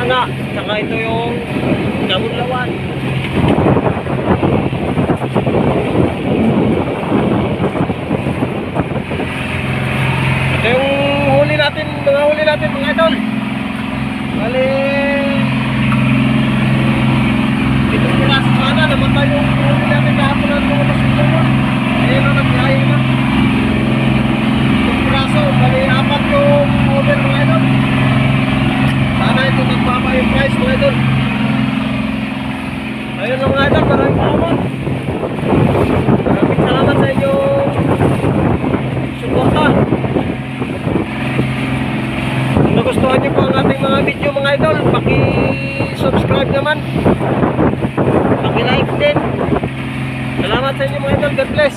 bunganga, saka ito yung Damulawan. Ito yung huli natin, mga idol. Bali, itong piraso sana, namatay yung huli natin kahapon ng mga pasunod. Ayun ang naglayo na. Itong piraso, bali apat yung order mga idol. Sana ito nagbaba yung price mga idol. Ayun lang mga idol, maraming salamat. Maraming salamat sa inyong suporta. Kung nagustuhan nyo po ang ating mga video mga idol, paki-subscribe naman, paki-like din. Salamat sa inyo mga idol, God bless.